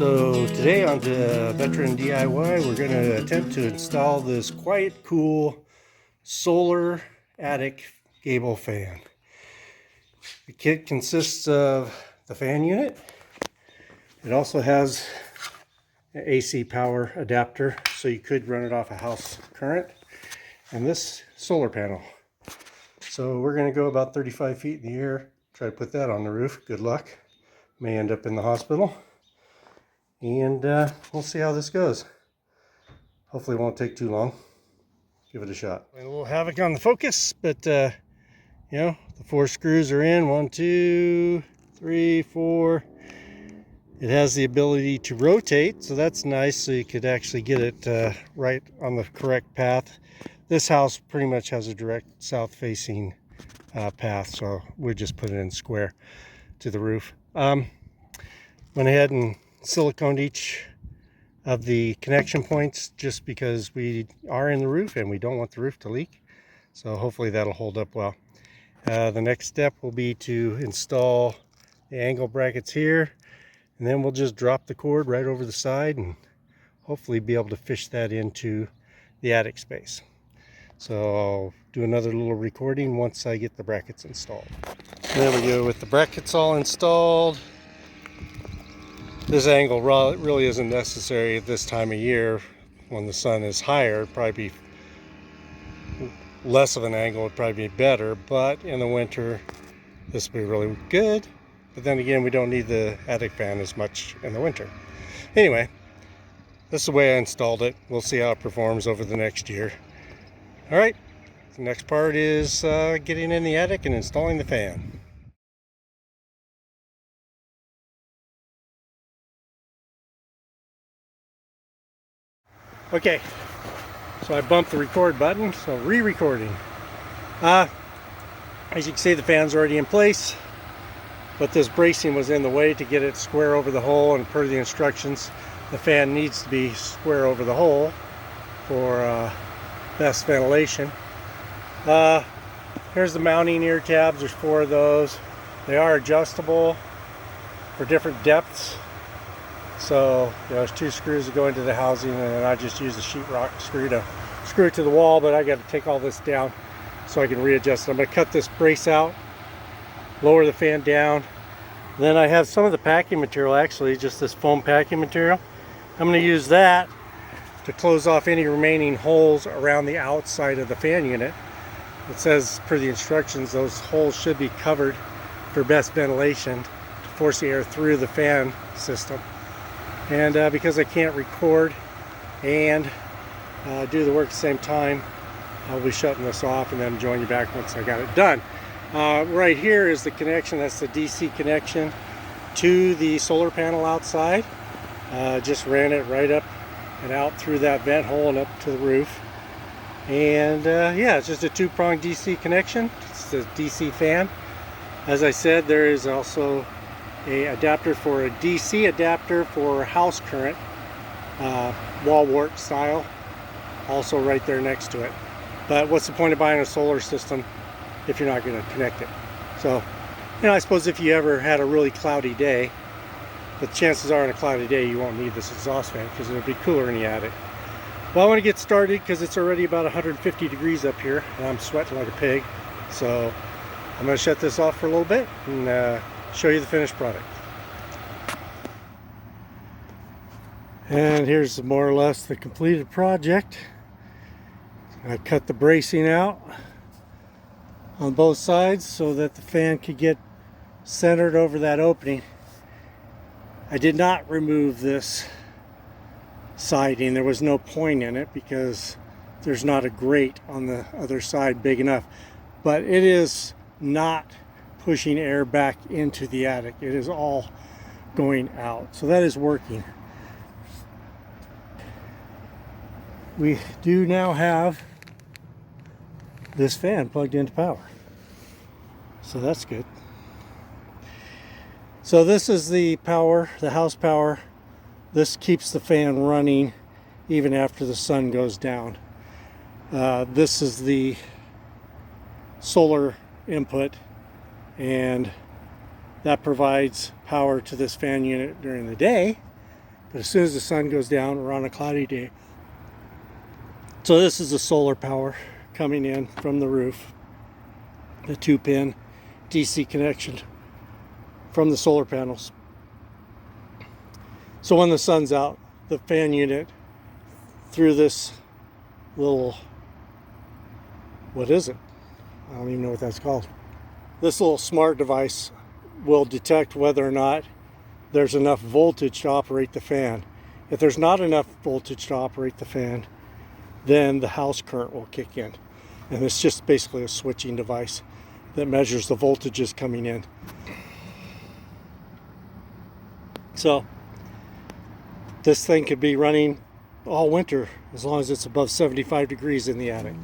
So today on the Veteran DIY, we're going to attempt to install this Quiet Cool solar attic gable fan. The kit consists of the fan unit. It also has an AC power adapter, so you could run it off a house current, and this solar panel. So we're going to go about 35 feet in the air, try to put that on the roof. Good luck. May end up in the hospital. And we'll see how this goes. Hopefully it won't take too long. Give it a shot. A little havoc on the focus, but you know, the 4 screws are in. 1, 2, 3, 4. It has the ability to rotate, so that's nice. So you could actually get it right on the correct path. This house pretty much has a direct south-facing path, so we just put it in square to the roof. Went ahead and siliconed each of the connection points just because we are in the roof and we don't want the roof to leak. So hopefully that'll hold up well. The next step will be to install the angle brackets here, and then we'll just drop the cord right over the side and hopefully be able to fish that into the attic space. So I'll do another little recording once I get the brackets installed. There we go, with the brackets all installed. This angle really isn't necessary at this time of year when the sun is higher. It'd probably be less of an angle, would probably be better, but in the winter this would be really good. But then again, we don't need the attic fan as much in the winter. Anyway, this is the way I installed it. We'll see how it performs over the next year. All right, the next part is getting in the attic and installing the fan. Okay, so I bumped the record button, so re-recording. As you can see, the fan's already in place, but this bracing was in the way to get it square over the hole, and per the instructions, the fan needs to be square over the hole for best ventilation. Here's the mounting ear tabs. There's 4 of those. They are adjustable for different depths. So there's 2 screws that go into the housing, and then I just use the sheetrock screw to screw it to the wall, but I got to take all this down so I can readjust it. I'm going to cut this brace out, lower the fan down. Then I have some of the packing material, actually just this foam packing material. I'm going to use that to close off any remaining holes around the outside of the fan unit. It says per the instructions those holes should be covered for best ventilation to force the air through the fan system. And because I can't record and do the work at the same time, I'll be shutting this off and then join you back once I got it done. Right here is the connection. That's the DC connection to the solar panel outside. Just ran it right up and out through that vent hole and up to the roof. And yeah, it's just a 2-pronged DC connection. It's the DC fan. As I said, there is also a adapter for a DC adapter for house current, wall wart style, also right there next to it. But what's the point of buying a solar system if you're not going to connect it? So, you know, I suppose if you ever had a really cloudy day, but chances are on a cloudy day you won't need this exhaust fan because it'll be cooler in the attic. Well, I want to get started because it's already about 150 degrees up here and I'm sweating like a pig. So I'm going to shut this off for a little bit and show you the finished product. And here's more or less the completed project. I cut the bracing out on both sides so that the fan could get centered over that opening. I did not remove this siding. There was no point in it because there's not a grate on the other side big enough, but it is not pushing air back into the attic. It is all going out. So that is working. We do now have this fan plugged into power. So that's good. So this is the power, the house power. This keeps the fan running even after the sun goes down. This is the solar input, and that provides power to this fan unit during the day, But as soon as the sun goes down, we're on a cloudy day. So this is the solar power coming in from the roof. The 2-pin DC connection from the solar panels. So when the sun's out, the fan unit through this little, what is it? I don't even know what that's called. This little smart device will detect whether or not there's enough voltage to operate the fan. If there's not enough voltage to operate the fan, then the house current will kick in. And it's just basically a switching device that measures the voltages coming in. So this thing could be running all winter as long as it's above 75 degrees in the attic.